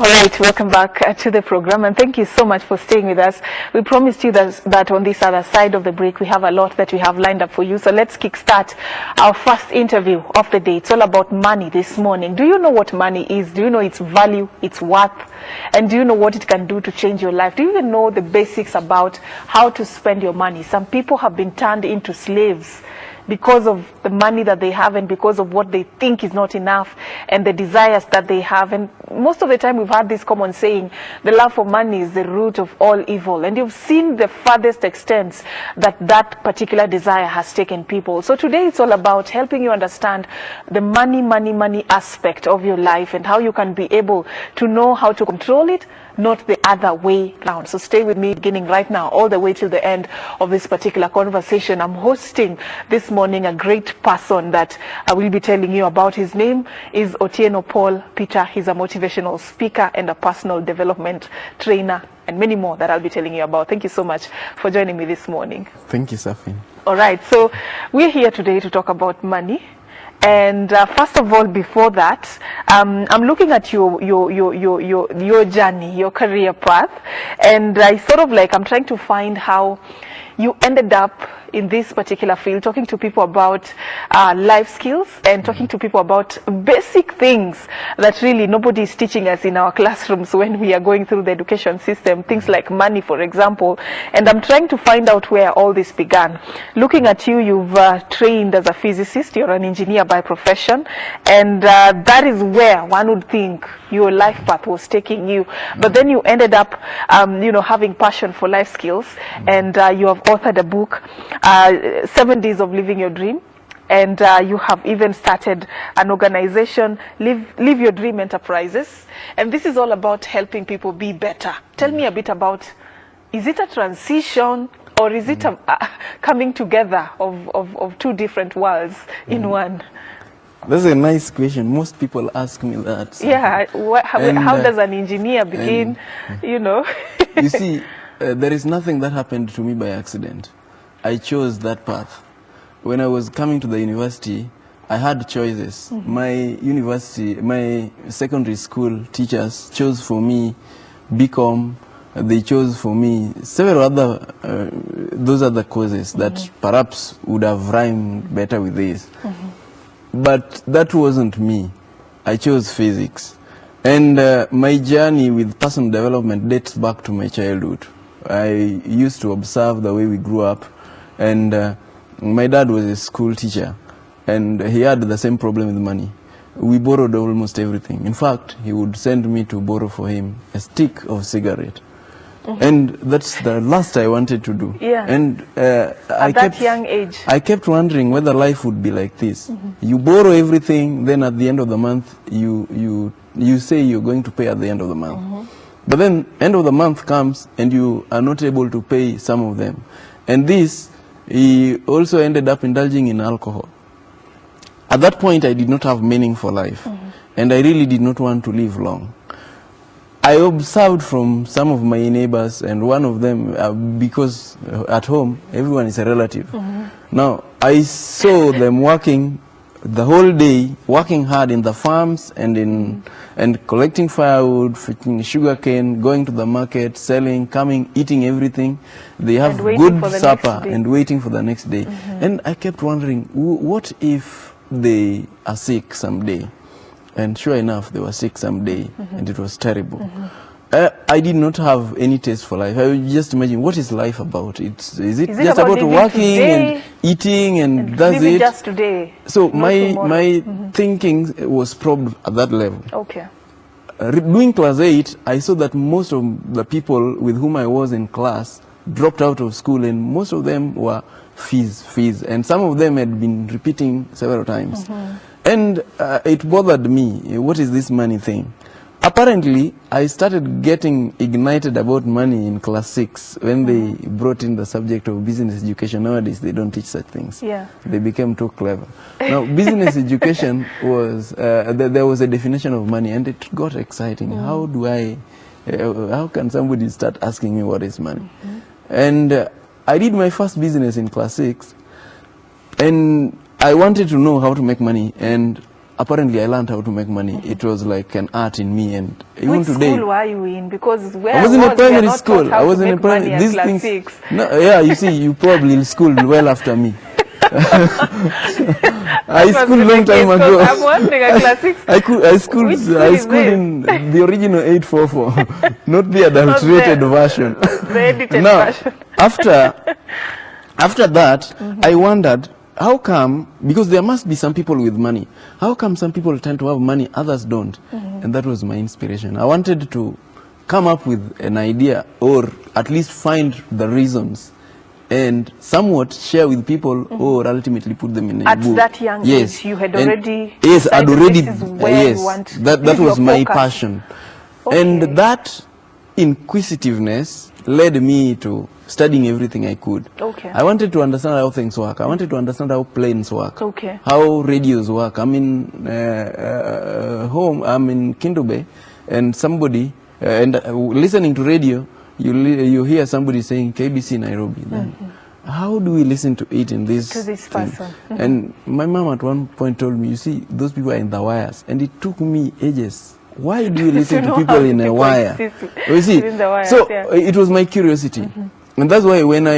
All right, welcome back to the program, and thank you so much for staying with us. We promised you that on this other side of the break, we have a lot that we have lined up for you. So let's kickstart our first interview of the day. It's all about money this morning. Do you know what money is? Do you know its value, its worth? And do you know what it can do to change your life? Do you even know the basics about how to spend your money? Some people have been turned into slaves because of the money that they have and because of what they think is not enough and the desires that they have. And most of the time we've had this common saying, the love for money is the root of all evil. And you've seen the farthest extents that that particular desire has taken people. So today it's all about helping you understand the money aspect of your life and how you can be able to know how to control it, not the other way around. So stay with me beginning right now all the way till the end of this particular conversation. I'm hosting this morning a great person that I will be telling you about. His name is Otieno Paul-Peter. He's a motivational speaker and a personal development trainer, and many more that I'll be telling you about. Thank you so much for joining me this morning. Thank you, Safin. All right, so we're here today to talk about money. And first of all, before that, I'm looking at your journey, your career path, and I sort of like, I'm trying to find how you ended up in this particular field, talking to people about life skills and talking to people about basic things that really nobody is teaching us in our classrooms when we are going through the education system, things like money, for example. And I'm trying to find out where all this began. Looking at you, you've trained as a physicist, you're an engineer by profession, and that is where one would think your life path was taking you. But then you ended up, having passion for life skills, and you have authored a book, 7 Days of Living Your Dream, and you have even started an organization, Live Your Dream Enterprises, and this is all about helping people be better. Tell me a bit about, is it a transition or is it a coming together of two different worlds in one? That's a nice question. Most people ask me that. So. Yeah, how does an engineer begin, You see, there is nothing that happened to me by accident. I chose that path. When I was coming to the university, I had choices. My secondary school teachers chose for me BCom. They chose for me several other, those other courses that perhaps would have rhymed better with this. But that wasn't me. I chose physics. And my journey with personal development dates back to my childhood. I used to observe the way we grew up, and my dad was a school teacher, and he had the same problem with money. We borrowed almost everything. In fact, he would send me to borrow for him a stick of cigarette. And that's the last I wanted to do. Yeah. And at that young age, I kept wondering whether life would be like this. You borrow everything, then at the end of the month, you say you're going to pay at the end of the month. But then end of the month comes and you are not able to pay some of them. And this, he also ended up indulging in alcohol. At that point, I did not have meaning for life. And I really did not want to live long. I observed from some of my neighbors, and one of them, because at home, everyone is a relative. Now, I saw them working the whole day, working hard in the farms and collecting firewood, fetching sugar cane, going to the market, selling, coming, eating everything. They have good supper and waiting for the next day. And I kept wondering, what if they are sick someday? And sure enough, they were sick someday, and it was terrible. I did not have any taste for life. I would just imagine, what is life about? Is it just about working and eating and that's it? Just today. So my thinking was probed at that level. Okay. Doing class 8, I saw that most of the people with whom I was in class dropped out of school, and most of them were fees, and some of them had been repeating several times. And it bothered me. What is this money thing? Apparently, I started getting ignited about money in class 6 when they brought in the subject of business education. Nowadays, they don't teach such things. Yeah. They became too clever. Now, business education was, there was a definition of money, and it got exciting. How can somebody start asking me what is money? And I did my first business in class 6, and I wanted to know how to make money, and apparently I learned how to make money. It was like an art in me, and even Which today. Which school were you in? Because where I was in a primary not school. I was in a primary. These things. 6. No, yeah, you see, you probably schooled well after me. I schooled long time ago. I'm wondering at class 6. I schooled in the original 844, not the adulterated version. The edited now, version. after that, I wondered, how come, because there must be some people with money, how come some people tend to have money, others don't? And that was my inspiration. I wanted to come up with an idea, or at least find the reasons, and somewhat share with people, or ultimately put them in a book. At that young age, you had already yes, I'd already, this is where you want to that was my focus. passion. Okay. And that inquisitiveness led me to studying everything I could. Okay. I wanted to understand how things work. I wanted to understand how planes work. Okay. How radios work. I'm in home, I'm in Kindu Bay, and somebody, listening to radio, you hear somebody saying KBC Nairobi. Then how do we listen to it in this? To this person. And my mom at one point told me, you see, those people are in the wires. And it took me ages. Why do you listen to people in a wire? You see, so it was my curiosity. And that's why when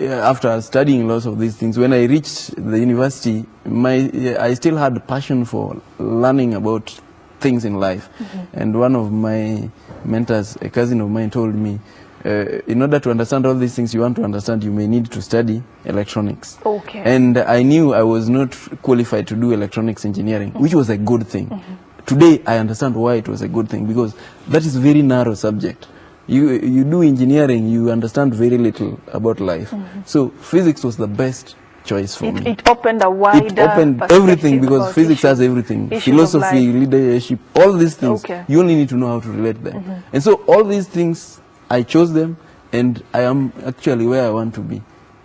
after studying lots of these things, when I reached the university, I still had a passion for learning about things in life. And one of my mentors, a cousin of mine, told me, in order to understand all these things you want to understand, you may need to study electronics. Okay. And I knew I was not qualified to do electronics engineering, which was a good thing. Today, I understand why it was a good thing, because that is a very narrow subject. You do engineering, you understand very little about life. So physics was the best choice for me. It opened a wider It opened everything, because physics has everything. Philosophy, leadership, all these things. Okay. You only need to know how to relate them. And so all these things, I chose them, and I am actually where I want to be.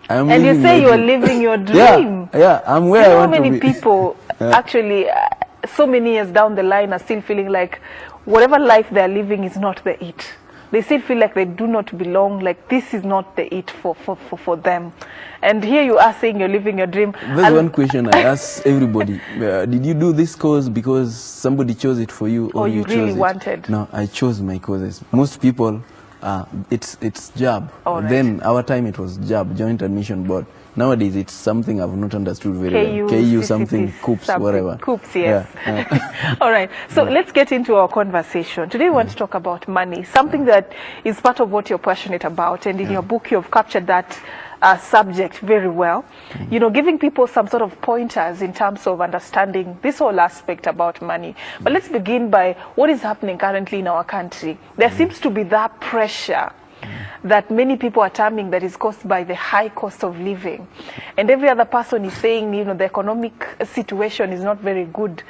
And you say you are living your dream. Yeah, I'm where I want to be. How many people actually, so many years down the line, are still feeling like whatever life they are living is not the it. They still feel like they do not belong, like this is not the it for them. And here you are saying you're living your dream. There's one question I ask everybody. Did you do this course because somebody chose it for you, or you chose really it? wanted? No, I chose my courses. Most people, it's job. Right. Then our time it was job, Joint Admission Board. Nowadays it's something I've not understood very well. KU something, COOPS, whatever. COOPS, yes. Yeah. All right, so let's get into our conversation. Today we want to talk about money, something that is part of what you're passionate about, and in your book you've captured that subject very well. You know, giving people some sort of pointers in terms of understanding this whole aspect about money. But let's begin by what is happening currently in our country. There seems to be that pressure that many people are terming that is caused by the high cost of living. And every other person is saying, you know, the economic situation is not very good.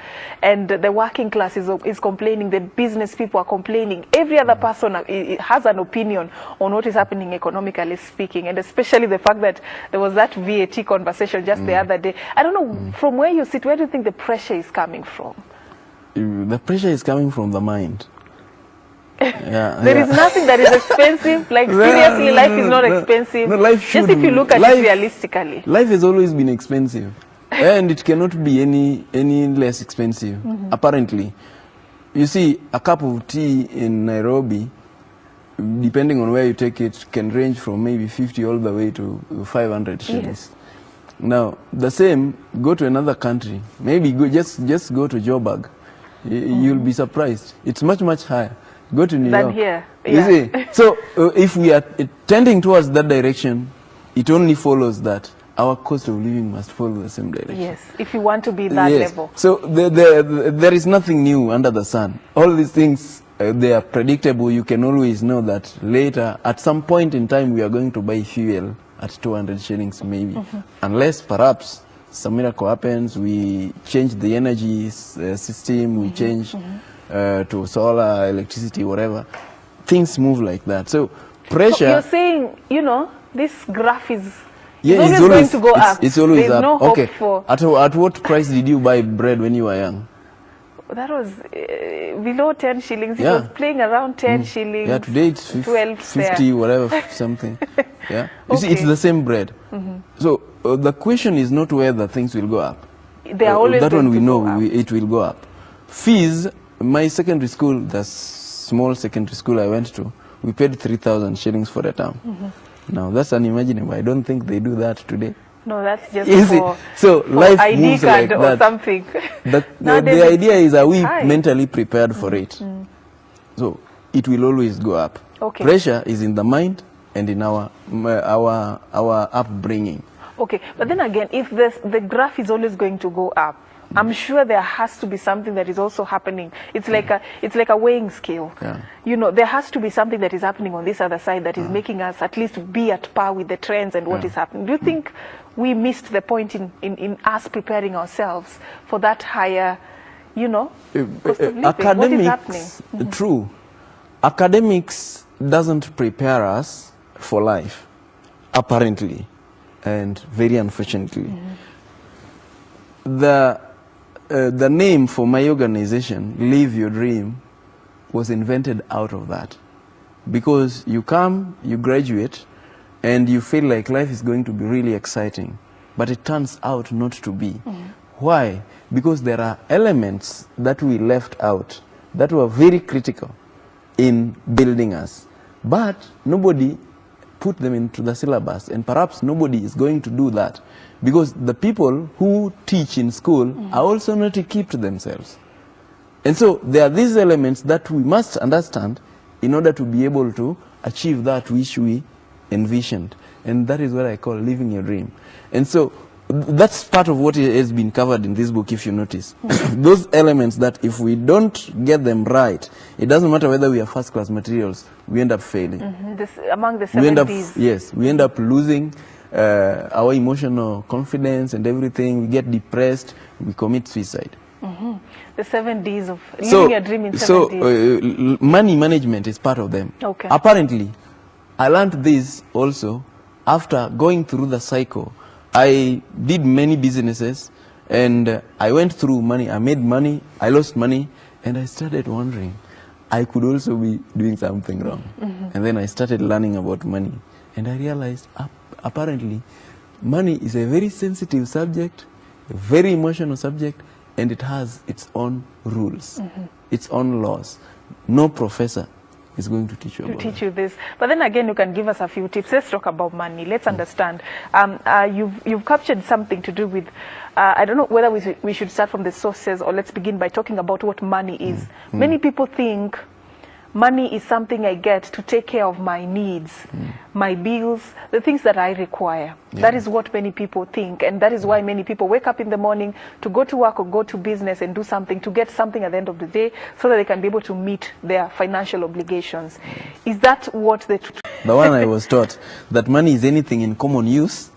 And the working class is complaining, the business people are complaining. Every other person has an opinion on what is happening economically speaking. And especially the fact that there was that VAT conversation just the other day. I don't know, from where you sit, where do you think the pressure is coming from? The pressure is coming from the mind. There is nothing that is expensive. Like seriously, life is not expensive. No, life should, just if you look at it realistically. Life has always been expensive, and it cannot be any less expensive. Apparently, you see, a cup of tea in Nairobi, depending on where you take it, can range from maybe 50 all the way to 500 shillings. Yes. Now, the same, go to another country. Maybe just go to Joburg. You'll be surprised. It's much higher. Go to New York. Here. You see? So if we are tending towards that direction, it only follows that our cost of living must follow the same direction. Yes, if you want to be that level. So there is nothing new under the sun. All these things, they are predictable. You can always know that later, at some point in time, we are going to buy fuel at 200 shillings maybe. Unless perhaps some miracle happens, we change the energy system, we change to solar, electricity, whatever. Things move like that. So pressure... So you're saying, you know, this graph is it's always going to go up. It's always There's up. No hope for... At what price did you buy bread when you were young? That was below 10 shillings. It was playing around 10 shillings. Yeah, today it's 50, whatever, something. Yeah. You see, it's the same bread. So the question is not whether things will go up. They are always that going one we to know go up. it will go up. Fees, my secondary school, the small secondary school I went to, we paid 3,000 shillings for a term. Now that's unimaginable. I don't think they do that today. No, that's just Is for, it? So for life ID moves card like or that. something. The idea is, are we high. mentally prepared for it? So it will always go up. Okay. Pressure is in the mind and in our upbringing. Okay, but then again, if the graph is always going to go up, I'm sure there has to be something that is also happening. It's like a weighing scale. Yeah. You know, there has to be something that is happening on this other side that is making us at least be at par with the trends and what is happening. Do you think we missed the point in us preparing ourselves for that higher, you know, cost of living? What is happening? True. Academics doesn't prepare us for life, apparently, and very unfortunately. The name for my organization, Live Your Dream, was invented out of that. Because you come, you graduate, and you feel like life is going to be really exciting. But it turns out not to be. Why? Because there are elements that we left out that were very critical in building us. But nobody put them into the syllabus, and perhaps nobody is going to do that because the people who teach in school are also not equipped themselves. And so there are these elements that we must understand in order to be able to achieve that which we envisioned. And that is what I call living your dream. And so that's part of what has been covered in this book, if you notice. Those elements that if we don't get them right, it doesn't matter whether we are first-class materials, we end up failing. Among the 7 Ds. Yes, we end up losing our emotional confidence and everything. We get depressed, we commit suicide. The 7 Ds of living your dream in 7 Ds. Money management is part of them. Okay. Apparently, I learned this also after going through the cycle. I did many businesses and I went through money. I made money, I lost money, and I started wondering, I could also be doing something wrong. And then I started learning about money. And I realized, apparently, money is a very sensitive subject, a very emotional subject, and it has its own rules, its own laws. No professor is going to teach you this. But then again, you can give us a few tips. Let's talk about money. Let's understand. You've captured something to do with, I don't know whether we should start from the sources or let's begin by talking about what money is. Many people think money is something I get to take care of my needs, my bills, the things that I require. That is what many people think, and that is why many people wake up in the morning to go to work or go to business and do something to get something at the end of the day so that they can be able to meet their financial obligations. Is that what the one I was taught, that money is anything in common use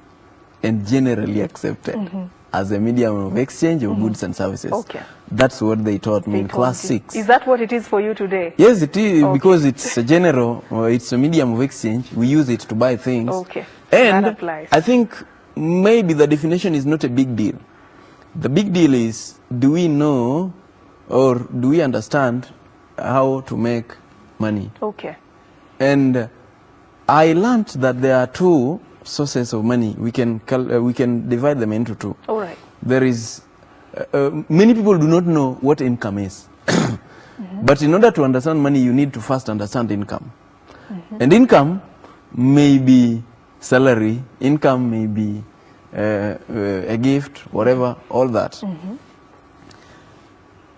and generally accepted as a medium of exchange of goods and services. Okay. That's what they taught me in class 6. Is that what it is for you today? Yes, it is, because it's a general, it's a medium of exchange. We use it to buy things. Okay. And that applies. I think maybe the definition is not a big deal. The big deal is, do we know or do we understand how to make money? Okay. And I learned that there are 2 sources of money. We can divide them into 2. All right. There is many people do not know what income is. But in order to understand money, you need to first understand income. And income may be salary, income may be a gift, whatever, all that.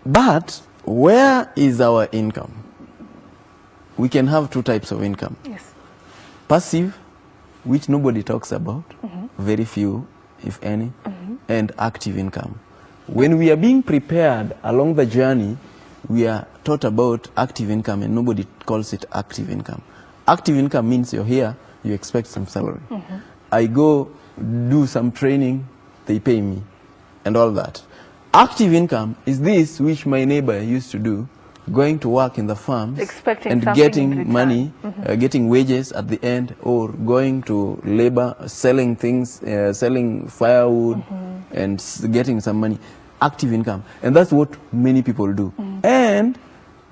But where is our income? We can have 2 types of income. Yes. Passive, which nobody talks about, very few, if any, and active income. When we are being prepared along the journey, we are taught about active income and nobody calls it active income. Active income means you're here, you expect some salary. I go do some training, they pay me, and all that. Active income is this which my neighbor used to do, going to work in the farms and getting money, getting wages at the end, or going to labor, selling things, selling firewood, and getting some money. Active income. And that's what many people do. And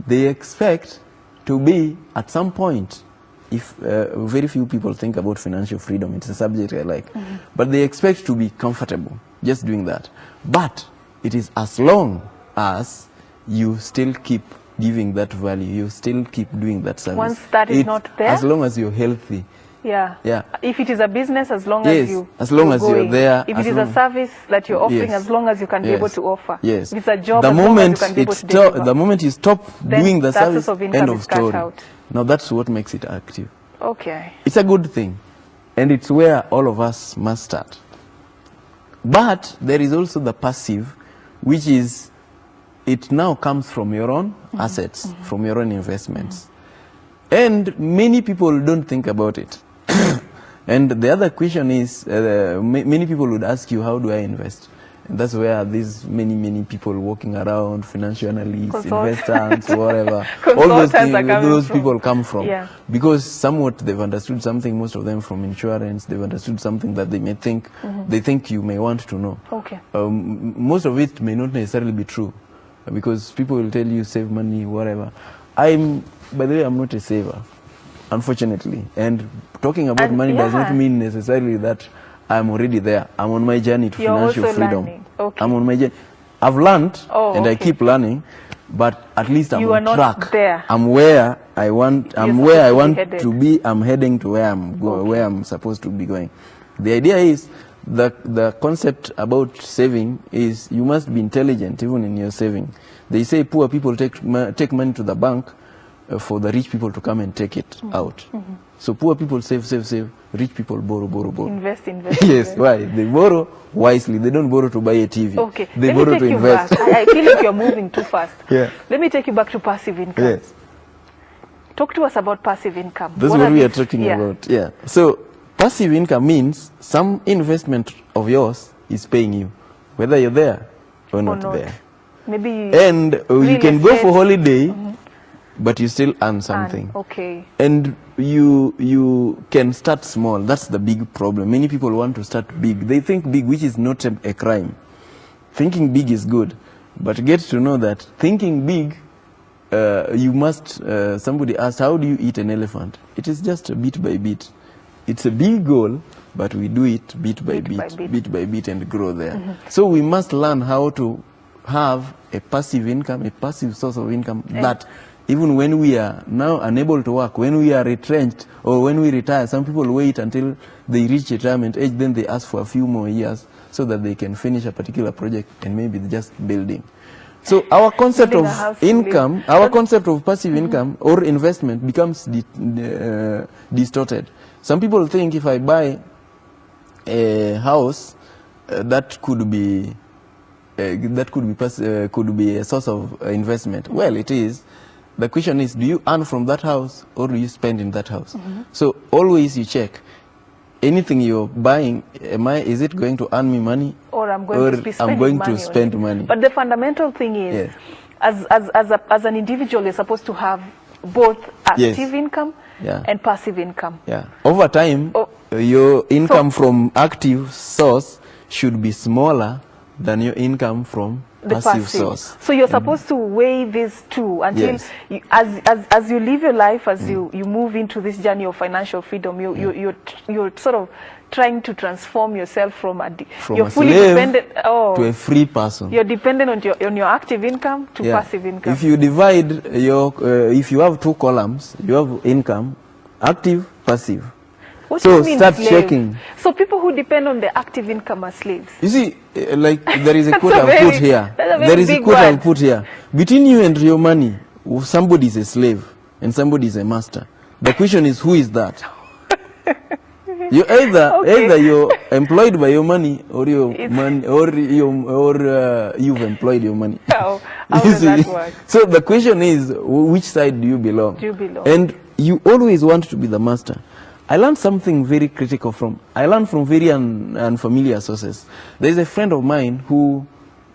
they expect to be, at some point, if very few people think about financial freedom, it's a subject I like, but they expect to be comfortable. just doing that. But it is as long as you still keep giving that value, you still keep doing that service. Once that is not there? As long as you're healthy. Yeah. Yeah. If it is a business, as long Yes, as you as long as you're there, If as it is a long- service that you're offering, Yes. as long as you can be Yes. able to offer. Yes. If it's a job, The as long as moment you can be able it's to deliver. the moment you stop Then doing the that service, source of income end is of cut story. out. Now that's what makes it active. Okay. It's a good thing, and it's where all of us must start. But there is also the passive, which is, it now comes from your own assets, from your own investments. And many people don't think about it. And the other question is, many people would ask you, how do I invest? And that's where these many people walking around, financial analysts, investors, whatever, all those things, those people come from. Yeah. Because somewhat they've understood something, most of them from insurance, they've understood something that they may think, they think you may want to know. Okay. Most of it may not necessarily be true, because people will tell you save money, whatever. By the way, I'm not a saver, unfortunately. And talking about money does not mean necessarily that I'm already there. I'm on my journey to financial freedom. Learning. Okay. I'm on my journey. I've learned, and I okay. keep learning, but at least I'm You on are track. not there. I'm where I want. I'm You're where I supposed want to be to be. I'm heading to where I'm going, where I'm supposed to be going. The idea is the concept about saving is you must be intelligent even in your saving. They say poor people take money to the bank for the rich people to come and take it out. So poor people save, rich people borrow. Invest. Yes, invest. why? They borrow wisely. They don't borrow to buy a TV. Okay. They Let borrow me to take you invest. back. I feel like you're moving too fast. Yeah. Let me take you back to passive income. Yes. Talk to us about passive income. That's what we are talking about. Yeah. So passive income means some investment of yours is paying you, whether you're there or not there. Maybe. And you can go for holiday, but you still earn something. Okay. And you can start small. That's the big problem. Many people want to start big. They think big, which is not a crime. Thinking big is good, but get to know that thinking big, you must. Somebody asked, how do you eat an elephant? It is just bit by bit. It's a big goal, but we do it bit by bit, and grow there. So we must learn how to have a passive income, a passive source of income that even when we are now unable to work, when we are retrenched or when we retire, some people wait until they reach retirement age, then they ask for a few more years so that they can finish a particular project and maybe just building. So our concept of income, our concept of passive income or investment becomes distorted. Some people think if I buy a house, that could be a source of investment. Well, it is. The question is, do you earn from that house or do you spend in that house? So always you check. Anything you're buying, is it going to earn me money? Or I'm going to spend money. But the fundamental thing is, as an individual, you're supposed to have both active income and passive income. Yeah. Over time, your income from active source should be smaller than your income from the passive source. So you're supposed to weigh these two until, as you live your life, as you move into this journey of financial freedom, you're sort of trying to transform yourself from you're fully dependent to a free person. You're dependent on your active income to passive income. If you divide your, if you have two columns, you have income, active, passive. What do you mean start slave? checking. So people who depend on the active income are slaves. You see, like there is a quote I've put here. There is a quote I've put here. Between you and your money, somebody is a slave and somebody is a master. The question is, who is that? You either you're employed by your money or your money or you've employed your money. How does that work? So the question is, which side do you belong? And you always want to be the master. I learned something very critical I learned from very unfamiliar sources. There's a friend of mine who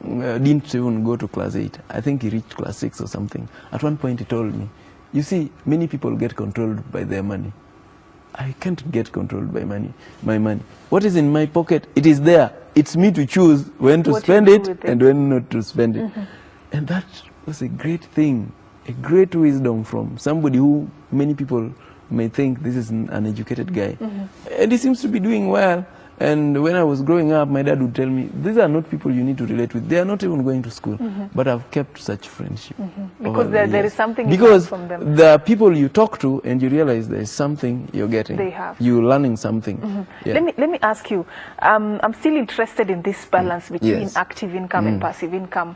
didn't even go to class 8. I think he reached class 6 or something. At one point he told me, you see, many people get controlled by their money. I can't get controlled by my money. What is in my pocket, it is there. It's me to choose when to spend it and when not to spend it. And that was a great thing, a great wisdom from somebody who many people may think this is an uneducated guy. And he seems to be doing well. And when I was growing up, my dad would tell me, these are not people you need to relate with. They are not even going to school. But I've kept such friendship. Because there is something you learn because from them. there are people you talk to and you realize there's something you're getting. They have. You're learning something. Yeah. Let me ask you, I'm still interested in this balance between Yes. active income and passive income.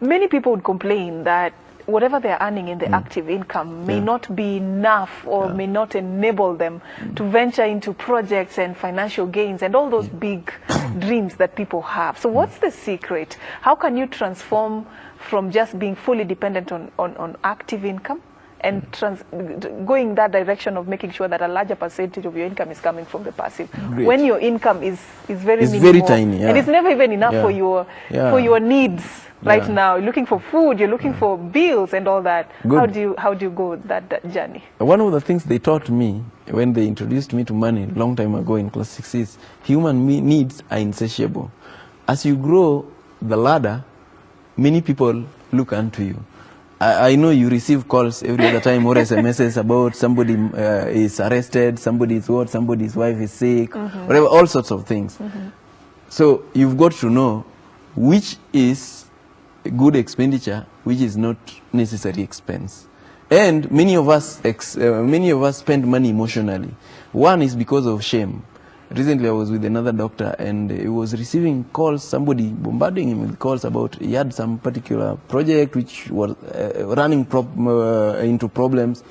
Many people would complain that whatever they're earning in the active income may not be enough or may not enable them to venture into projects and financial gains and all those big dreams that people have. So what's the secret? How can you transform from just being fully dependent on active income and going that direction of making sure that a larger percentage of your income is coming from the passive? Great. When your income is very It's minimal, very tiny, and it's never even enough for your needs. Right now, you're looking for food, you're looking for bills and all that. Good. How do you go that journey? One of the things they taught me when they introduced me to money a long time ago in class 6 is human needs are insatiable. As you grow the ladder, many people look unto you. I know you receive calls every other time or SMSs about somebody is arrested, somebody's wife is sick, whatever, all sorts of things. So you've got to know which is good expenditure, which is not necessary expense. And many of us spend money emotionally. One is because of shame. Recently I was with another doctor and he was receiving calls, somebody bombarding him with calls about he had some particular project which was running into problems,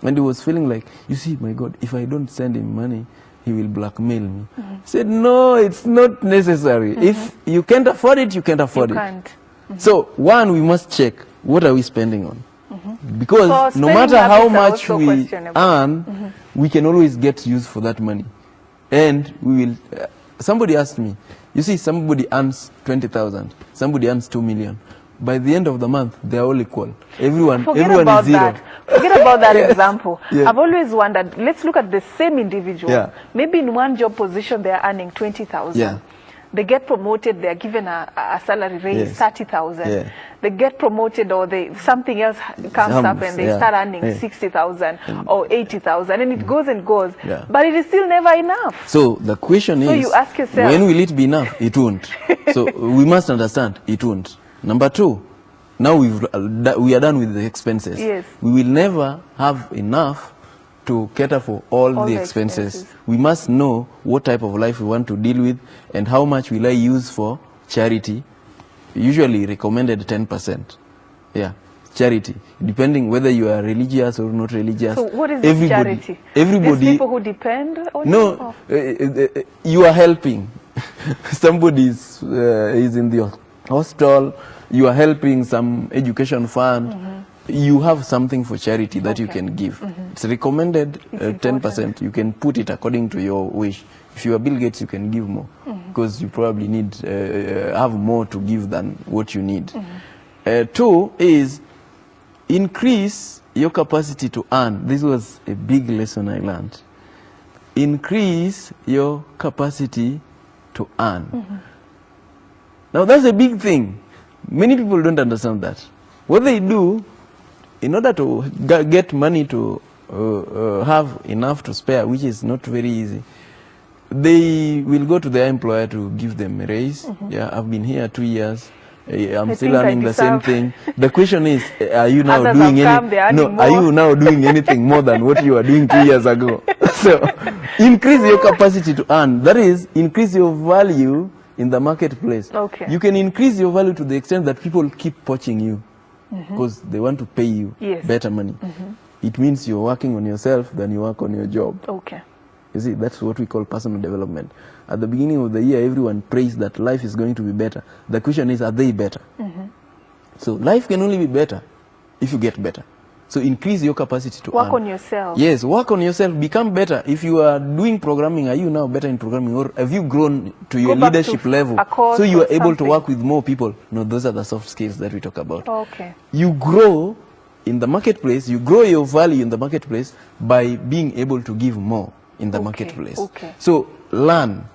and he was feeling like, you see, my God, if I don't send him money, he will blackmail me. I said, no, it's not necessary. If you can't afford it, you can't afford it. So, one, we must check, what are we spending on? Because no matter how much we earn, we can always get use for that money. And we will, somebody asked me, you see, somebody earns 20,000, somebody earns 2 million. By the end of the month, they are all equal. Everyone is zero. Forget about that example. I've always wondered, let's look at the same individual. Maybe in one job position, they are earning 20,000. They get promoted, they are given a salary raise, 30,000. They get promoted or something else comes up and they start earning 60,000 or 80,000, and it goes and goes. But it is still never enough. So the question is, you ask yourself, when will it be enough? It won't. So we must understand, it won't. Number two, now we are done with the expenses. We will never have enough to cater for all the expenses. We must know what type of life we want to deal with and how much will I use for charity. Usually recommended 10%. Charity, depending whether you are religious or not religious. So what is charity? Everybody. These people who depend on you? You are helping. Somebody is in the hospital. You are helping some education fund. You have something for charity that you can give. It's recommended 10%. You can put it according to your wish. If you are Bill Gates, you can give more because you probably need have more to give than what you need. Two is increase your capacity to earn. This was a big lesson I learned. Increase your capacity to earn. Now that's a big thing. Many people don't understand that. What they do, in order to get money to have enough to spare, which is not very easy, they will go to their employer to give them a raise. I've been here 2 years. I'm still learning the same thing. The question is, are you now doing are you now doing anything more than what you were doing 2 years ago? So, increase your capacity to earn. That is, increase your value in the marketplace. You can increase your value to the extent that people keep poaching you because they want to pay you better money. It means you're working on yourself than you work on your job. You see, that's what we call personal development. At the beginning of the year, everyone prays that life is going to be better. The question is, are they better? So life can only be better if you get better. So increase your capacity to work on yourself. Yes, work on yourself. Become better. If you are doing programming, are you now better in programming, or have you grown to your leadership level so you are able to work with more people? No, those are the soft skills that we talk about. You grow in the marketplace. You grow your value in the marketplace by being able to give more in the marketplace. So learn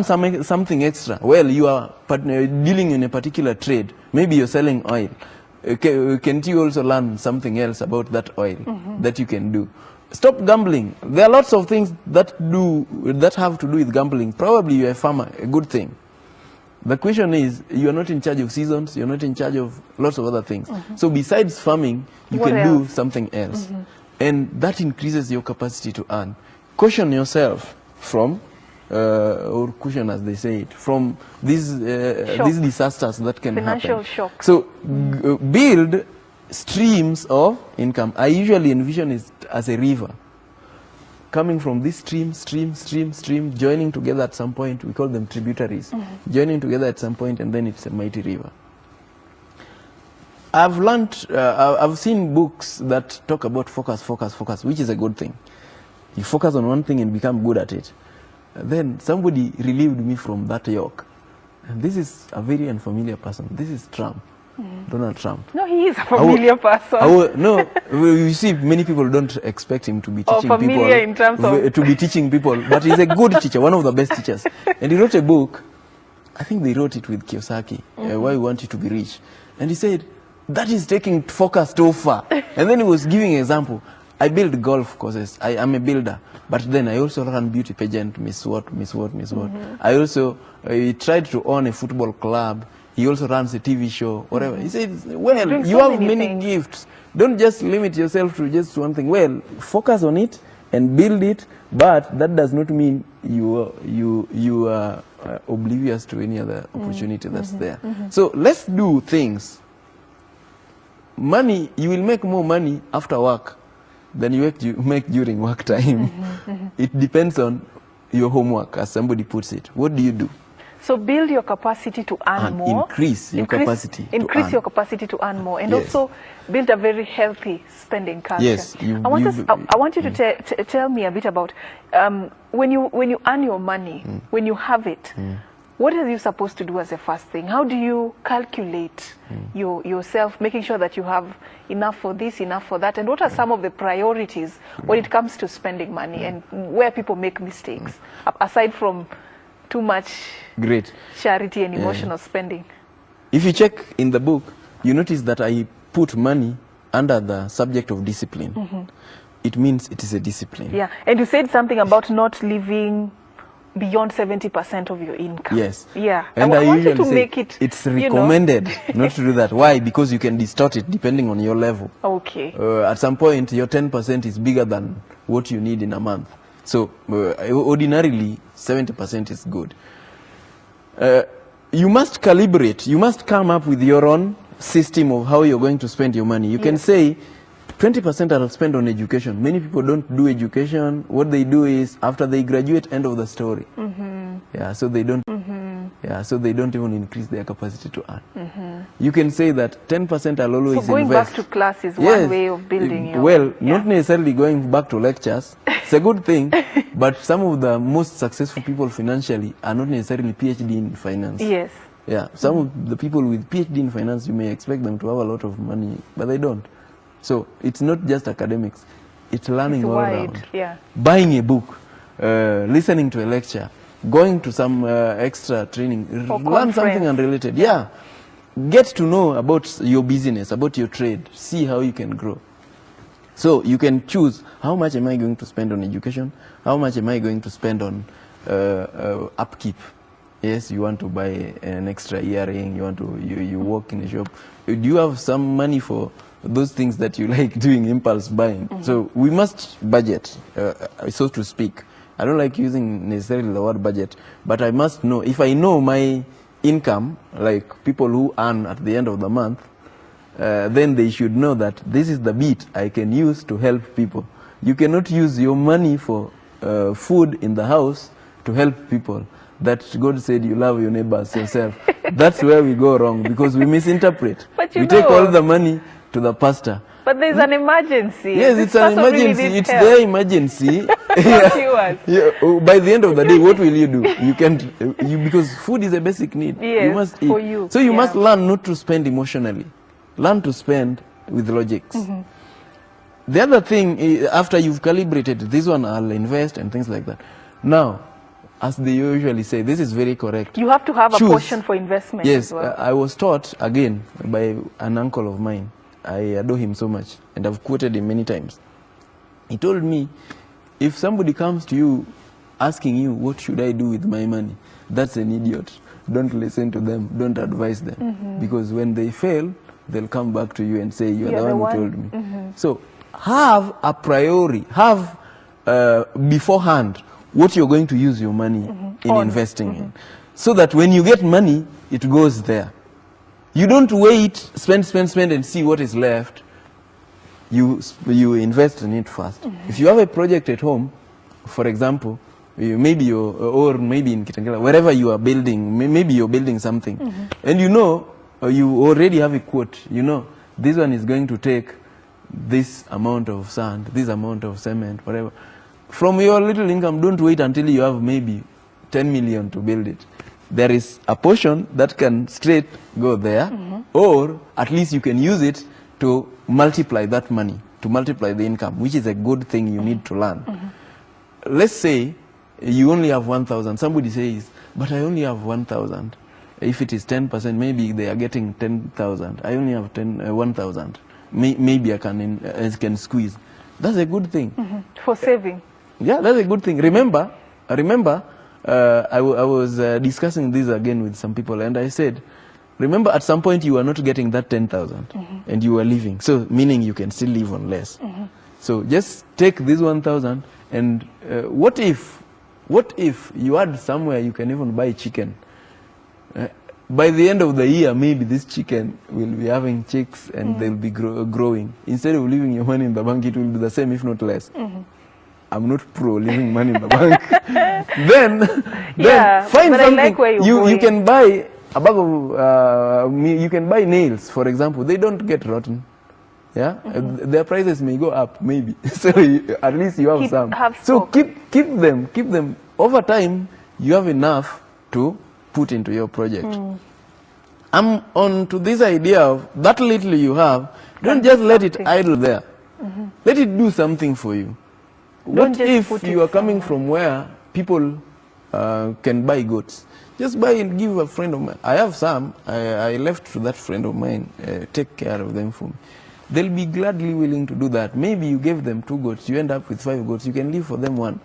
something extra. Well, you are dealing in a particular trade. Maybe you're selling oil. Can't you also learn something else about that oil that you can do? Stop gambling. There are lots of things that have to do with gambling. Probably you're a farmer, a good thing. The question is, you're not in charge of seasons, you're not in charge of lots of other things. So besides farming, you can do something else. And that increases your capacity to earn. Caution yourself from, or caution as they say it, from these disasters that can Financial happen. shock. So build streams of income. I usually envision it as a river. Coming from this stream, joining together at some point. We call them tributaries. Joining together at some point, and then it's a mighty river. I've learned, I've seen books that talk about focus, which is a good thing. You focus on one thing and become good at it. Then somebody relieved me from that yoke. And this is a very unfamiliar person. This is Trump. Donald Trump. No, he is a familiar person. No, you see, many people don't expect him to be teaching people. In terms of to be teaching people, but he's a good teacher, one of the best teachers. And he wrote a book. I think they wrote it with Kiyosaki. Why We Want You to Be Rich. And he said that is taking focus too far. And then he was giving an example. I build golf courses. I am a builder, but then I also run beauty pageant. Miss what. I also tried to own a football club. He also runs a TV show, whatever. He said, well, you have many gifts. Don't just limit yourself to just one thing. Well, focus on it and build it, but that does not mean you are oblivious to any other opportunity that's there. So let's do things. Money, you will make more money after work than you make during work time. It depends on your homework, as somebody puts it. What do you do? So build your capacity to earn more. Increase your capacity to earn. Increase your capacity to earn more. And also build a very healthy spending culture. Yes. I want you to tell me a bit about when you earn your money, when you have it, what are you supposed to do as a first thing? How do you calculate yourself, making sure that you have enough for this, enough for that? And what are some of the priorities when it comes to spending money and where people make mistakes, aside from too much charity and emotional spending? If you check in the book, you notice that I put money under the subject of discipline. It means it is a discipline. Yeah, and you said something about not living beyond 70% of your income. Yes. Yeah. And I want you to make it. It's recommended not to do that. Why? Because you can distort it depending on your level. Okay. At some point, your 10% is bigger than what you need in a month. So ordinarily, 70% is good. You must calibrate. You must come up with your own system of how you're going to spend your money. You can say, 20% I'll spend on education. Many people don't do education. What they do is, after they graduate, end of the story. Yeah, so they don't. Yeah, so they don't even increase their capacity to earn. You can say that 10% I'll always invest. So going back to class is one way of building your... Well, not necessarily going back to lectures. It's a good thing, but some of the most successful people financially are not necessarily PhD in finance. Yes. Yeah, some of the people with PhD in finance, you may expect them to have a lot of money, but they don't. So it's not just academics, it's learning all around. Yeah. Buying a book, listening to a lecture, going to some extra training, learn something unrelated. Yeah. Get to know about your business, about your trade, see how you can grow. So you can choose, how much am I going to spend on education? How much am I going to spend on upkeep? Yes, you want to buy an extra earring, you work in a shop. Do you have some money for those things that you like doing, impulse buying? So we must budget, so to speak. I don't like using necessarily the word budget, but I must know, if I know my income, like people who earn at the end of the month, then they should know that this is the bit I can use to help people. You cannot use your money for food in the house to help people. That God said you love your neighbors yourself. That's where we go wrong, because we misinterpret. We take all the money to the pastor. But there's an emergency. Yes, it's an emergency. It's their emergency. By the end of the day, what will you do? You can't, because food is a basic need. Yes, you must eat. For you. So you must learn not to spend emotionally. Learn to spend with logics. The other thing, after you've calibrated, this one I'll invest and things like that. Now, as they usually say, this is very correct. You have to have a portion for investment. Yes, as well. I was taught, again, by an uncle of mine. I adore him so much, and I've quoted him many times. He told me, if somebody comes to you asking you, what should I do with my money? That's an idiot. Don't listen to them. Don't advise them. Because when they fail, they'll come back to you and say, you're the one who told me. So have a priori, have beforehand what you're going to use your money in investing in. So that when you get money, it goes there. You don't wait, spend, and see what is left. You invest in it first. If you have a project at home, for example, maybe or maybe in Kitengela, wherever you are building, maybe you're building something, and you know, you already have a quote, you know, this one is going to take this amount of sand, this amount of cement, whatever. From your little income, don't wait until you have maybe 10 million to build it. There is a portion that can straight go there, or at least you can use it to multiply that money, to multiply the income, which is a good thing you need to learn. Let's say you only have 1,000. Somebody says, but I only have 1,000. If it is 10%, maybe they are getting 10,000. I only have 1,000. Maybe I can squeeze. That's a good thing. For saving. Yeah, that's a good thing. Remember, I was discussing this again with some people, and I said, remember at some point you are not getting that 10,000 and you are living. So meaning you can still live on less. So just take this 1,000 and what if you add somewhere you can even buy chicken? By the end of the year, maybe this chicken will be having chicks and they'll be growing. Instead of leaving your money in the bank, it will be the same, if not less. I'm not pro leaving money in the bank. then find something. Like you can buy a bag of you can buy nails, for example. They don't get rotten. Yeah, their prices may go up, maybe. So at least you have some. So keep them. Over time, you have enough to put into your project. I'm on to this idea of that little you have. Don't just let it idle there. Let it do something for you. What if you are coming from where people can buy goats? Just buy and give a friend of mine. I have some. I left to that friend of mine. Take care of them for me. They'll be gladly willing to do that. Maybe you gave them 2 goats. You end up with 5 goats. You can leave for them 1.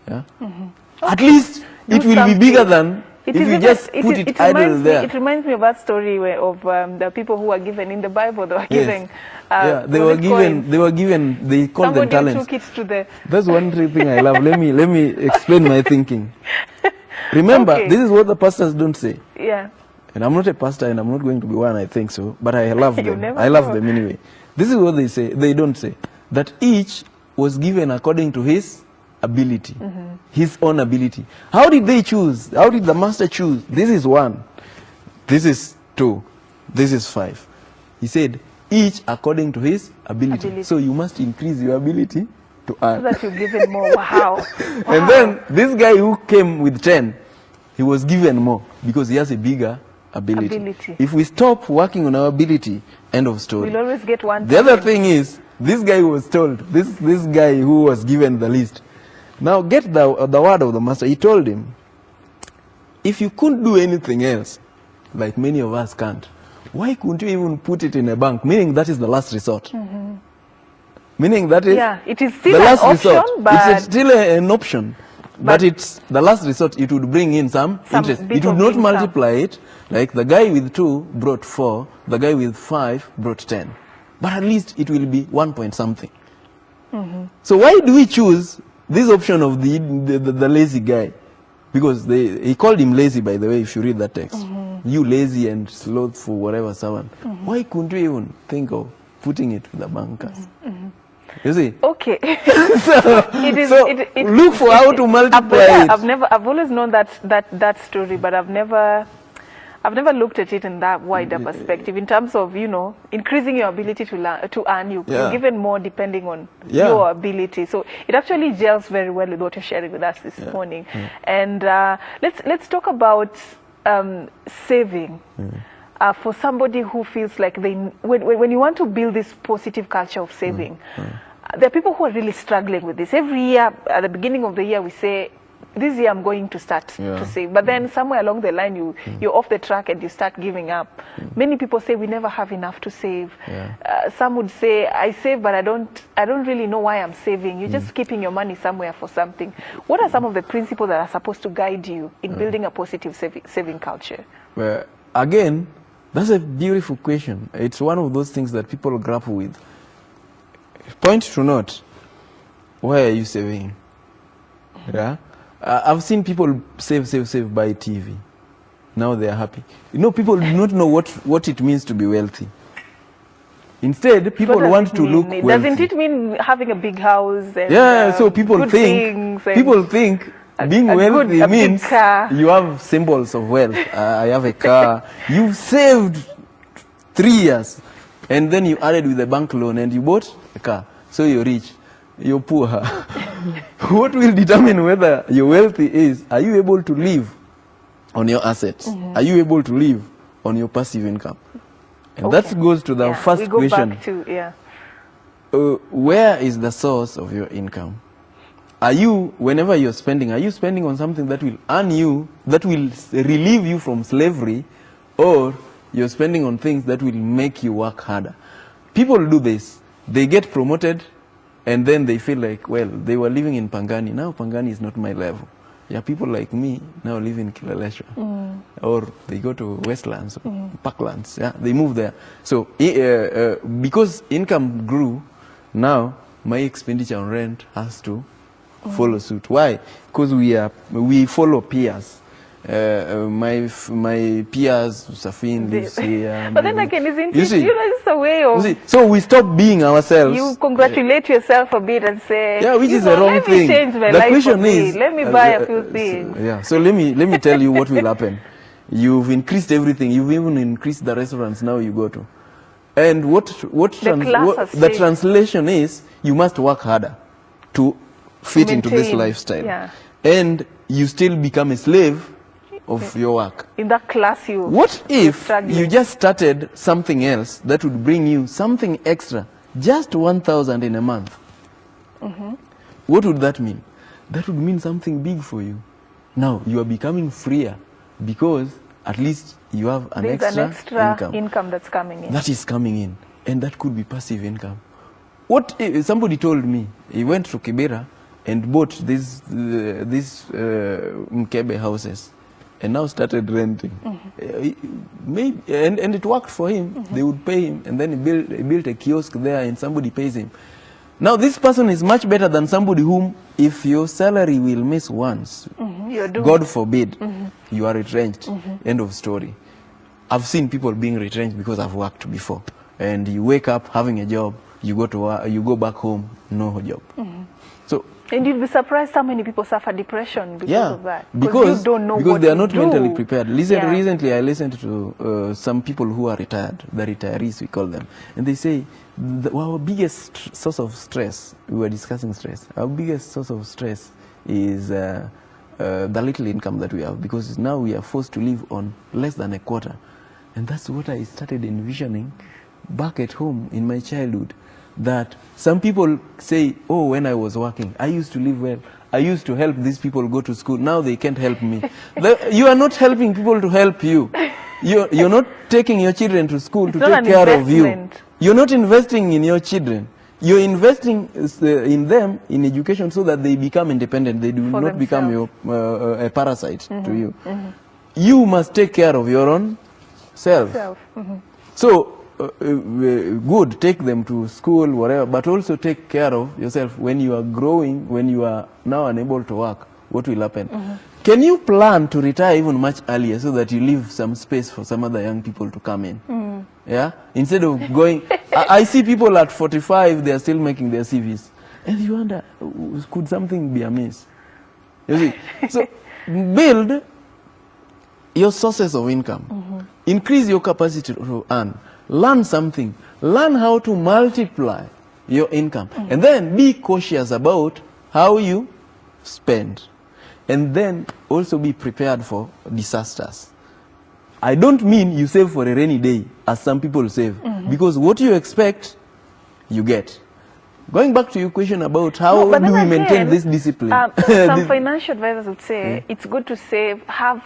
Yeah? At least it will be bigger than if you just put it idle there. It reminds me of that story of the people who were given in the Bible. They were given. They were given. They called them talents. Took it to the. That's one thing I love. Let me explain my thinking. Remember, this is what the pastors don't say. Yeah. And I'm not a pastor, and I'm not going to be one. I think so, but I love them. I love them anyway. This is what they say. They don't say that each was given according to his ability, his own ability. How did they choose? How did the master choose? This is 1, this is 2, this is 5. He said, each according to his ability. So you must increase your ability to earn. So that you give it more. Wow. And then this guy who came with 10, he was given more because he has a bigger ability. If we stop working on our ability, end of story. We'll always get 1. The other thing is, this guy was told, this guy who was given the list, now get the word of the master. He told him, if you couldn't do anything else, like many of us can't, why couldn't you even put it in a bank? Meaning that is the last resort. Meaning that is it is still the last an option, resort. but it's still an option. But it's the last resort. It would bring in some interest. It would not multiply it. Like the guy with 2 brought 4, the guy with 5 brought 10. But at least it will be 1 point something. So why do we choose this option of the lazy guy? Because he called him lazy, by the way, if you read that text. You lazy and slothful, whatever, someone. Why couldn't we even think of putting it with the bankers? You see? Okay. Look for how to multiply it. I've always known that story, but I've never looked at it in that wider perspective, in terms of, increasing your ability to earn. You're given more depending on your ability. So it actually gels very well with what you're sharing with us this morning. And let's talk about saving. For somebody who feels like when you want to build this positive culture of saving, there are people who are really struggling with this. Every year, at the beginning of the year, we say, this year I'm going to start to save. But then somewhere along the line, you're off the track and you start giving up. Many people say we never have enough to save. Some would say, I save, but I don't really know why I'm saving. You're just keeping your money somewhere for something. What are some of the principles that are supposed to guide you in building a positive saving culture? Well, again, that's a beautiful question. It's one of those things that people grapple with. Point to note, why are you saving? Yeah, I've seen people save, buy TV. Now they are happy. You know, people do not know what it means to be wealthy. Instead, people want to look wealthy. Doesn't it mean having a big house? And, so people think being wealthy means you have symbols of wealth. I have a car. You've saved 3 years, and then you added with a bank loan and you bought a car. So you're rich. You're poor. What will determine whether you're wealthy is, are you able to live on your assets? Are you able to live on your passive income? And that goes to the first question. Back to, where is the source of your income? Are you, whenever you're spending, are you spending on something that will earn you, that will relieve you from slavery, or you're spending on things that will make you work harder? People do this. They get promoted, and then they feel like, well, they were living in Pangani. Now Pangani is not my level. Yeah, people like me now live in Kilalesha. Or they go to Westlands, Parklands. Yeah, they move there. So because income grew, now my expenditure on rent has to follow suit. Why? Because we follow peers. My peers, Safin lives here. But then again, isn't it? It's a way of. So we stop being ourselves. You congratulate yourself a bit and say, yeah, which is the wrong thing. Let me change my life a bit. Let me buy a few things. So let me tell you what will happen. You've increased everything. You've even increased the restaurants now you go to. And the translation is, you must work harder to fit into this lifestyle. Yeah. And you still become a slave of your work. In that class what if you just started something else that would bring you something extra, just 1,000 in a month? What would that mean? That would mean something big for you. Now you are becoming freer because at least you have an extra income that's coming in. That is coming in, and that could be passive income. What if somebody told me he went to Kibera and bought these Mkebe houses and now started renting. Maybe, and it worked for him. They would pay him, and then he built a kiosk there and somebody pays him. Now this person is much better than somebody whom, if your salary will miss once, God forbid, you are retrenched. End of story. I've seen people being retrenched because I've worked before. And you wake up having a job, you go to work, you go back home, no job. So. And you'd be surprised how many people suffer depression because of that. Because you don't know they are not mentally prepared. Recently, I listened to some people who are retired, the retirees we call them, and they say our biggest source of stress. We were discussing stress. Our biggest source of stress is the little income that we have, because now we are forced to live on less than a quarter, and that's what I started envisioning back at home in my childhood. That some people say, oh, when I was working, I used to live well. I used to help these people go to school. Now they can't help me. You are not helping people to help you. You're not taking your children to school to take care of you. You're not investing in your children. You're investing in them in education so that they become independent. They do not become a parasite to you. You must take care of your own self. So, good, take them to school, whatever, but also take care of yourself. When you are growing, when you are now unable to work, what will happen? Can you plan to retire even much earlier so that you leave some space for some other young people to come in? Yeah? Instead of going, I see people at 45, they are still making their CVs. And you wonder, could something be amiss? You see? So, build your sources of income. Increase your capacity to earn. Learn something. Learn how to multiply your income. And then be cautious about how you spend. And then also be prepared for disasters. I don't mean you save for a rainy day, as some people save. Because what you expect, you get. Going back to your question about how do we maintain this discipline. Some financial advisors would say it's good to save, have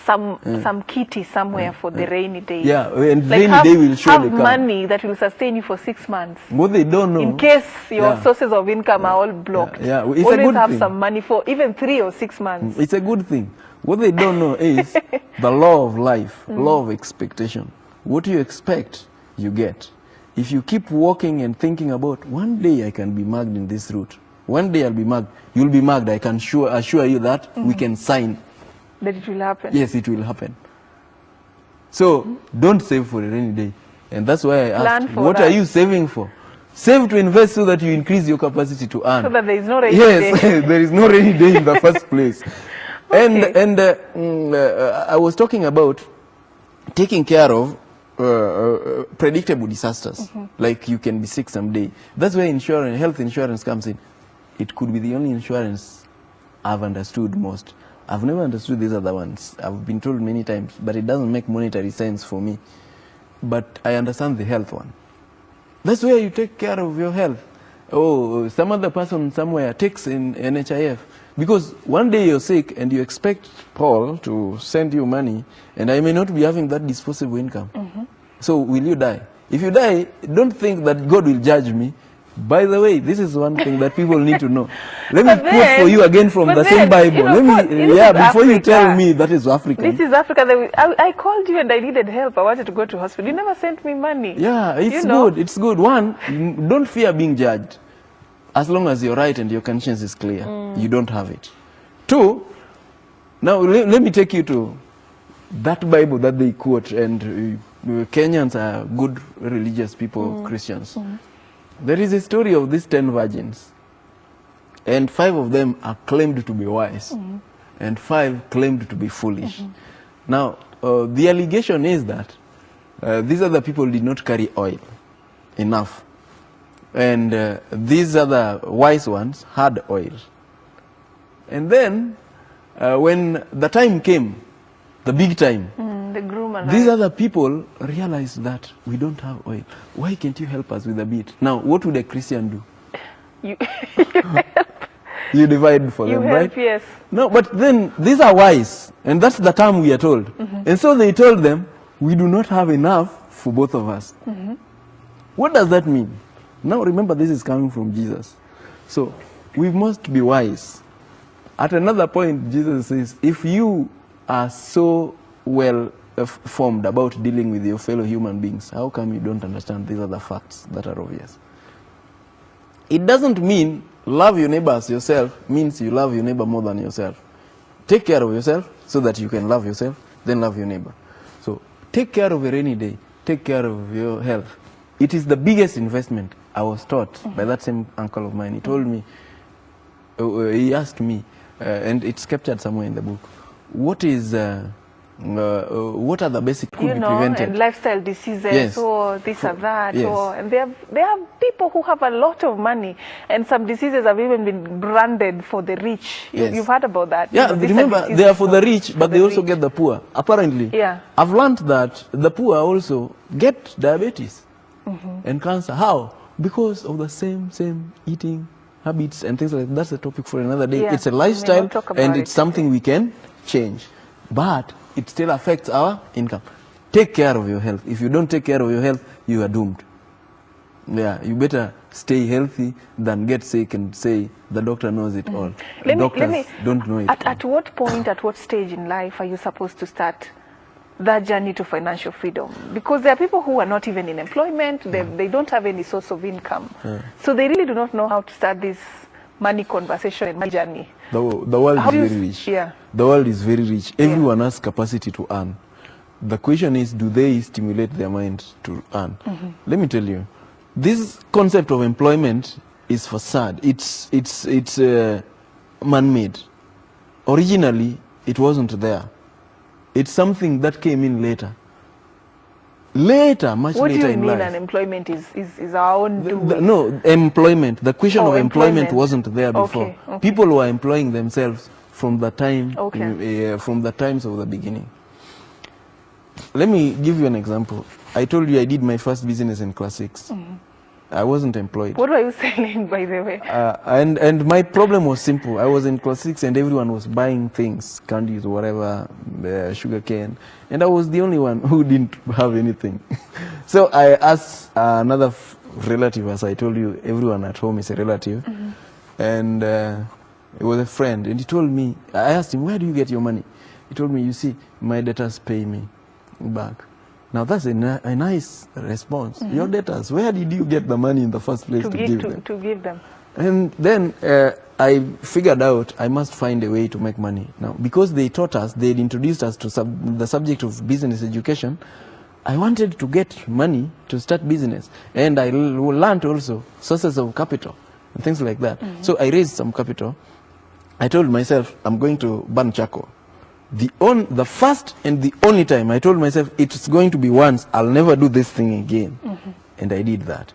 some kitty somewhere for the rainy days. Yeah, and like rainy day will surely come. Have money that will sustain you for 6 months. What they don't know, in case your sources of income are all blocked. It's always a good have thing. some money for even 3 or 6 months. It's a good thing. What they don't know is the law of life, law of expectation. What you expect, you get. If you keep walking and thinking about, one day I can be mugged in this route, one day I'll be mugged, you'll be mugged, I can assure you that we can sign. That it will happen. Yes, it will happen. So don't save for a rainy day. And that's why I asked, what are you saving for? Save to invest so that you increase your capacity to earn. So that there is no rainy day. Yes, there is no rainy day in the first place. I was talking about taking care of predictable disasters, like you can be sick someday. That's where health insurance comes in. It could be the only insurance I've understood most. I've never understood these other ones. I've been told many times, but it doesn't make monetary sense for me. But I understand the health one. That's where you take care of your health. Oh, some other person somewhere takes in NHIF. Because one day you're sick and you expect Paul to send you money, and I may not be having that disposable income. So will you die? If you die, don't think that God will judge me. By the way, this is one thing that people need to know. Let me quote for you again from the same Bible. Before you tell me that is African. This is Africa. I called you and I needed help. I wanted to go to hospital. You never sent me money. Yeah, it's good. It's good. One, don't fear being judged. As long as you're right and your conscience is clear, you don't have it. Two, now let me take you to that Bible that they quote, and Kenyans are good religious people, Christians. There is a story of these 10 virgins, and 5 of them are claimed to be wise, and 5 claimed to be foolish. Now, the allegation is that these other people did not carry oil enough, and these other wise ones had oil. And then, when the time came, the big time, the groom and these other people realized that we don't have oil. Why can't you help us with a bit? Now, what would a Christian do? You You divide for them, help, right? Yes. No, but then these are wise, and that's the term we are told. And so they told them, we do not have enough for both of us. What does that mean? Now remember, this is coming from Jesus. So we must be wise. At another point, Jesus says, if you are so well formed about dealing with your fellow human beings, how come you don't understand these other facts that are obvious? It doesn't mean love your neighbor as yourself means you love your neighbor more than yourself. Take care of yourself so that you can love yourself, then love your neighbor. So take care of a rainy day, take care of your health. It is the biggest investment. I was taught by that same uncle of mine. He told me, he asked me, and it's captured somewhere in the book, what are the basic could be prevented? And lifestyle diseases, or this or that, and there are people who have a lot of money, and some diseases have even been branded for the rich. You've heard about that? Yeah, remember, they are for the rich, but they also get the poor. Apparently, I've learned that the poor also get diabetes and cancer. How? Because of the same eating habits and things like that. That's a topic for another day. It's a lifestyle, and it's something we can change. But it still affects our income. Take care of your health. If you don't take care of your health, you are doomed. Yeah, you better stay healthy than get sick and say the doctor knows it all. Doctors don't know it. At what point, at what stage in life are you supposed to start that journey to financial freedom? Because there are people who are not even in employment, they don't have any source of income. So they really do not know how to start this money conversation and money journey. The world is very rich. The world is very rich. Everyone has capacity to earn. The question is, do they stimulate their mind to earn? Let me tell you, this concept of employment is facade. It's man-made. Originally, it wasn't there. It's something that came in later. Much later in life. What do you mean unemployment is our own doing? No, employment. The question of employment wasn't there before. People were employing themselves from the time, from the times of the beginning. Let me give you an example. I told you I did my first business in class 6. I wasn't employed. What were you selling, by the way? And my problem was simple. I was in class 6 and everyone was buying things, candies, whatever, sugar cane. And I was the only one who didn't have anything. So I asked another relative, as I told you, everyone at home is a relative. And it was a friend. And he told me, I asked him, where do you get your money? He told me, you see, my debtors pay me back. Now that's a nice response. Your debtors, where did you get the money in the first place to give them? To give them. And then I figured out I must find a way to make money. Now, because they taught us, they had introduced us to the subject of business education, I wanted to get money to start business. And I learned also sources of capital and things like that. So I raised some capital. I told myself, I'm going to burn charcoal. The first and the only time I told myself it's going to be once, I'll never do this thing again. And I did that.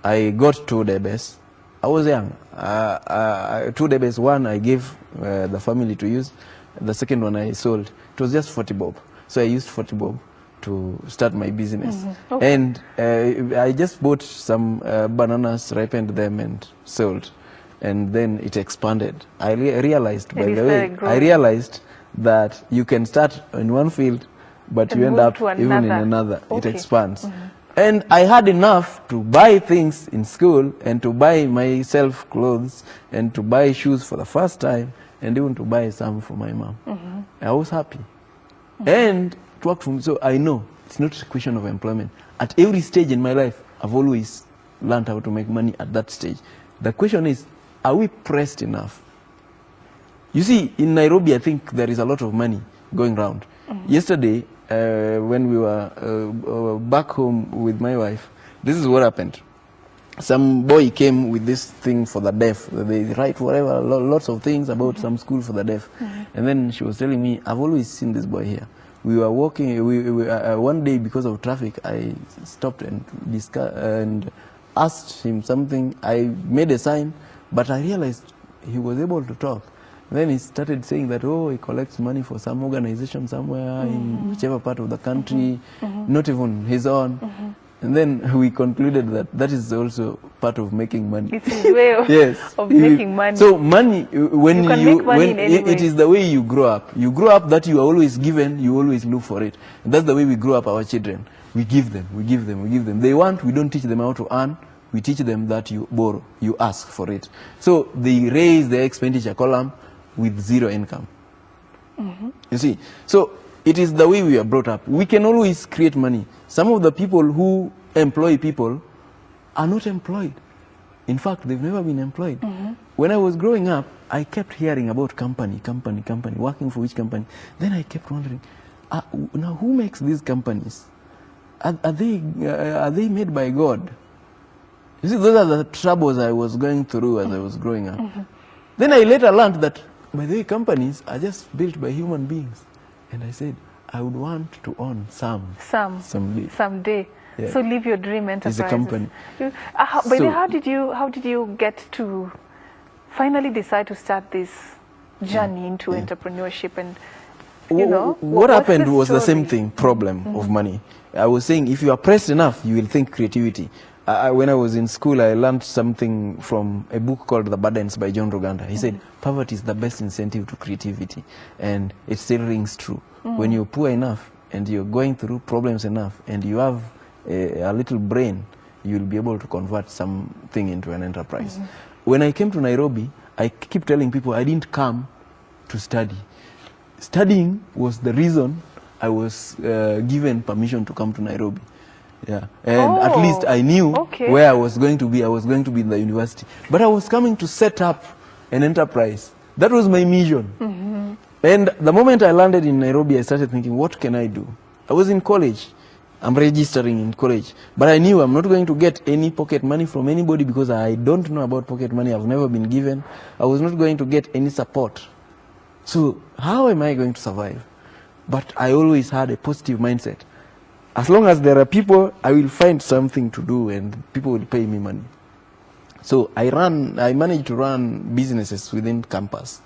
I got 2 debes. I was young. 2 debes, one I gave the family to use. The second one I sold. It was just 40 bob. So I used 40 bob to start my business. And I just bought some bananas, ripened them and sold. And then it expanded. I realized, by the way, I realized that you can start in one field, but and you end up even in another. It expands. And I had enough to buy things in school and to buy myself clothes and to buy shoes for the first time and even to buy some for my mom. I was happy. And it worked for me. So I know it's not a question of employment. At every stage in my life, I've always learned how to make money at that stage. The question is, are we pressed enough? You see, in Nairobi, I think there is a lot of money going around. Yesterday, when we were back home with my wife, this is what happened. Some boy came with this thing for the deaf. They write whatever, lots of things about some school for the deaf. And then she was telling me, I've always seen this boy here. We were walking, one day because of traffic, I stopped and asked him something. I made a sign, but I realized he was able to talk. Then he started saying that, oh, he collects money for some organization somewhere in whichever part of the country, not even his own. And then we concluded that that is also part of making money. It's his way of making money. So money, when it is the way you grow up. You grow up that you are always given, you always look for it. And that's the way we grow up our children. We give them, we give them, we give them. They want, we don't teach them how to earn. We teach them that you borrow, you ask for it. So they raise their expenditure column with zero income. You see, so it is the way we are brought up. We can always create money. Some of the people who employ people are not employed. In fact, they've never been employed. When I was growing up, I kept hearing about company, working for which company. Then I kept wondering, now who makes these companies? Are they made by God? You see, those are the troubles I was going through as I was growing up. Then I later learned that, by the way, companies are just built by human beings. And I said, I would want to own someday. Yeah. So live your dream enterprise. It's a company. By the way, how did you get to finally decide to start this journey into entrepreneurship? And you know, what happened was the same thing, problem of money. I was saying, if you are pressed enough, you will think creativity. When I was in school, I learned something from a book called The Burdens by John Roganda. He said, poverty is the best incentive to creativity. And it still rings true. When you're poor enough and you're going through problems enough and you have a little brain, you'll be able to convert something into an enterprise. When I came to Nairobi, I keep telling people I didn't come to study. Studying was the reason I was given permission to come to Nairobi. Yeah, and at least I knew where I was going to be. I was going to be in the university. But I was coming to set up an enterprise. That was my mission. And the moment I landed in Nairobi, I started thinking, what can I do? I was in college. I'm registering in college. But I knew I'm not going to get any pocket money from anybody because I don't know about pocket money. I've never been given. I was not going to get any support. So how am I going to survive? But I always had a positive mindset. As long as there are people, I will find something to do and people will pay me money. So I managed to run businesses within campus.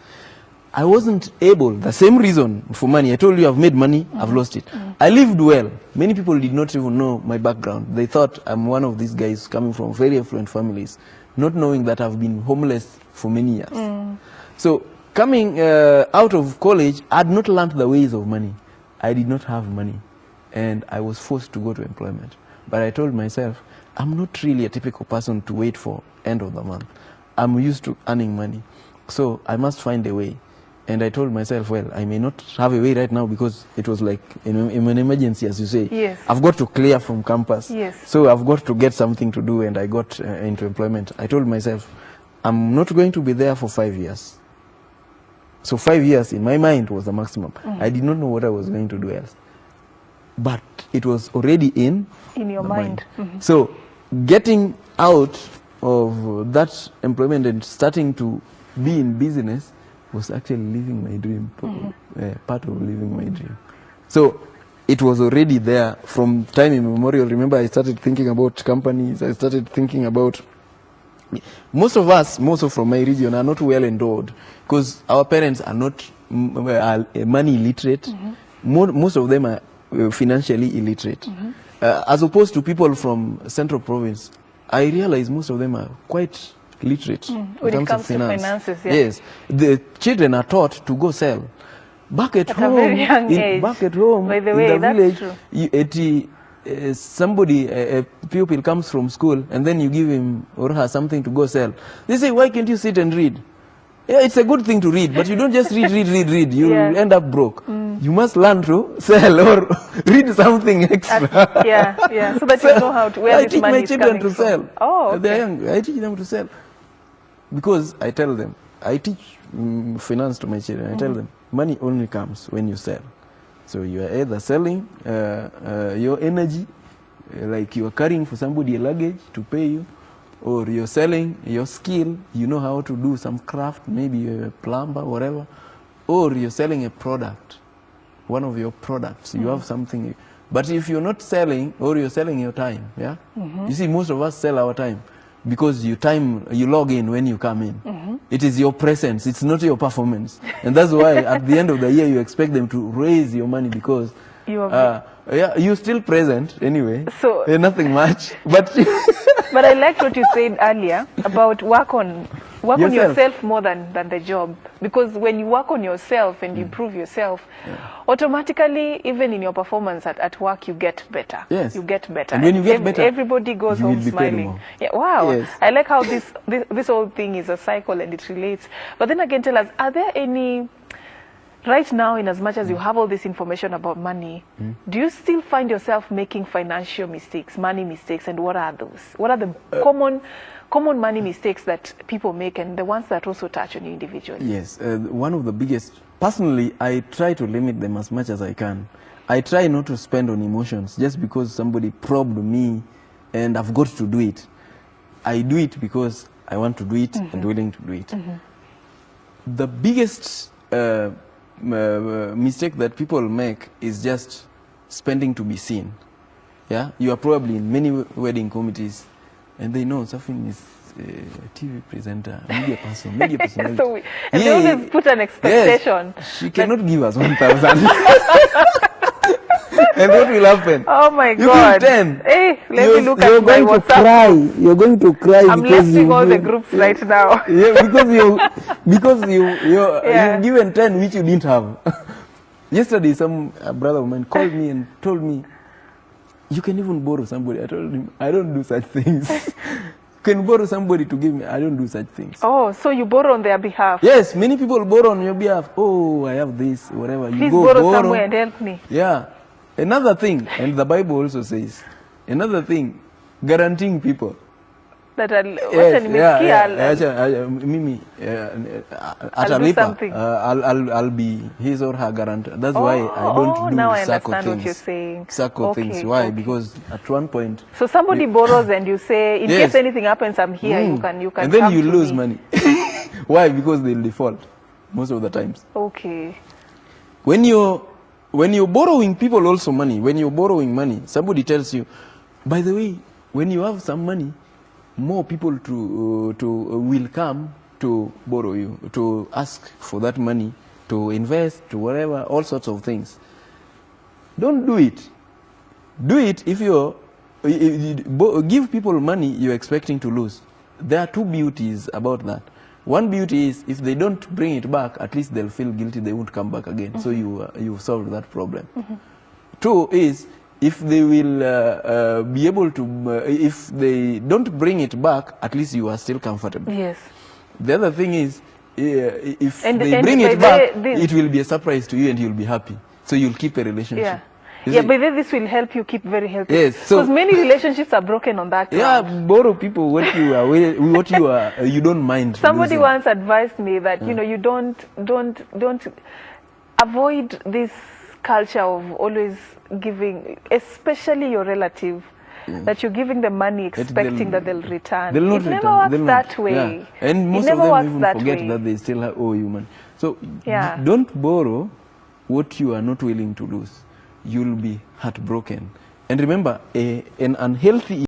I wasn't able, the same reason for money. I told you I've made money, I've lost it. I lived well. Many people did not even know my background. They thought I'm one of these guys coming from very affluent families, not knowing that I've been homeless for many years. So coming out of college, I had not learned the ways of money. I did not have money, and I was forced to go to employment. But I told myself, I'm not really a typical person to wait for end of the month. I'm used to earning money, so I must find a way. And I told myself, well, I may not have a way right now because it was like in an emergency, as you say. Yes. I've got to clear from campus. Yes. So I've got to get something to do, and I got into employment. I told myself, I'm not going to be there for 5 years. So 5 years in my mind was the maximum. I did not know what I was going to do else. But it was already in your mind. So getting out of that employment and starting to be in business was actually living my dream, part of living my dream. So it was already there from time immemorial. Remember, I started thinking about companies. I started thinking about... Most of us, from my region, are not well endowed because our parents are not money illiterate. Most of them are financially illiterate. As opposed to people from Central Province, I realize most of them are quite literate in when terms it comes of finance. to finances, yeah. Yes, the children are taught to go sell. Back at home, a very young age. Back at home, By the way, in the that's village, somebody, a pupil comes from school, and then you give him or her something to go sell. They say, why can't you sit and read? Yeah, it's a good thing to read, but you don't just read. You end up broke. You must learn to sell or read something extra. So that you know how to, where this money is coming from. I teach my children to sell. Oh, okay. They're young. I teach them to sell. Because I tell them, I teach finance to my children. I tell them, money only comes when you sell. So you are either selling your energy, like you are carrying for somebody a luggage to pay you, or you're selling your skill, you know how to do some craft, maybe you're a plumber, whatever, or you're selling a product, one of your products, you have something. But if you're not selling, or you're selling your time, you see, most of us sell our time. Because you log in when you come in. It is your presence, it's not your performance. And that's why at the end of the year you expect them to raise your money because you're still present anyway. So nothing much. But but I liked what you said earlier about work on yourself more than the job. Because when you work on yourself and you improve yourself, automatically, even in your performance at work, you get better. Yes. You get better. And when you get better, everybody goes home smiling. Yeah, wow. Yes. I like how this whole thing is a cycle and it relates. But then again, tell us, are there any... Right now, in as much as you have all this information about money, do you still find yourself making financial mistakes, money mistakes, and what are those? What are the common money mistakes that people make and the ones that also touch on you individually? Yes, one of the biggest, personally, I try to limit them as much as I can. I try not to spend on emotions just because somebody probed me and I've got to do it. I do it because I want to do it and willing to do it. The biggest mistake that people make is just spending to be seen. Yeah, you are probably in many wedding committees, and they know Safin is a TV presenter, media person, media personality. So they always put an expectation. Yes, she cannot give us 1,000. And what will happen? Oh my God! 10. Hey, let me look at my WhatsApp. You're going to cry. I'm listing all the groups right now. Yeah, because you've given 10 which you didn't have. Yesterday, a brother of mine called me and told me, you can even borrow somebody. I told him, I don't do such things. Can borrow somebody to give me. I don't do such things. Oh, so you borrow on their behalf? Yes, many people borrow on your behalf. Oh, I have this, whatever. Please borrow somewhere and help me. Yeah. Another thing, and the Bible also says, another thing, guaranteeing people. That I'll be his or her guarantor. That's why I don't do circle things. Why? Because at one point. So somebody borrows and you say, in case anything happens, I'm here. You can. And then you lose money. Why? Because they'll default most of the times. Okay. When you're borrowing people also money, when you're borrowing money, somebody tells you, by the way, when you have some money, more people will come to borrow you, to ask for that money, to invest, to whatever, all sorts of things. Don't do it. Do it if give people money you're expecting to lose. There are two beauties about that. One beauty is if they don't bring it back, at least they'll feel guilty, they won't come back again. So you've solved that problem. Two is if they will be able to, if they don't bring it back, at least you are still comfortable. Yes. The other thing is, if they bring it back, it will be a surprise to you and you'll be happy. So you'll keep a relationship. Yeah. Yeah, but then this will help you keep very healthy. Yes, so because many relationships are broken on that. Yeah, borrow people what you are, you don't mind. Somebody once advised me that you know you don't avoid this culture of always giving, especially your relative, that you're giving them money expecting that they'll return. They'll not it never works that way. Yeah. And most of them even forget that they still owe you money. So don't borrow what you are not willing to lose. You'll be heartbroken. And remember, an unhealthy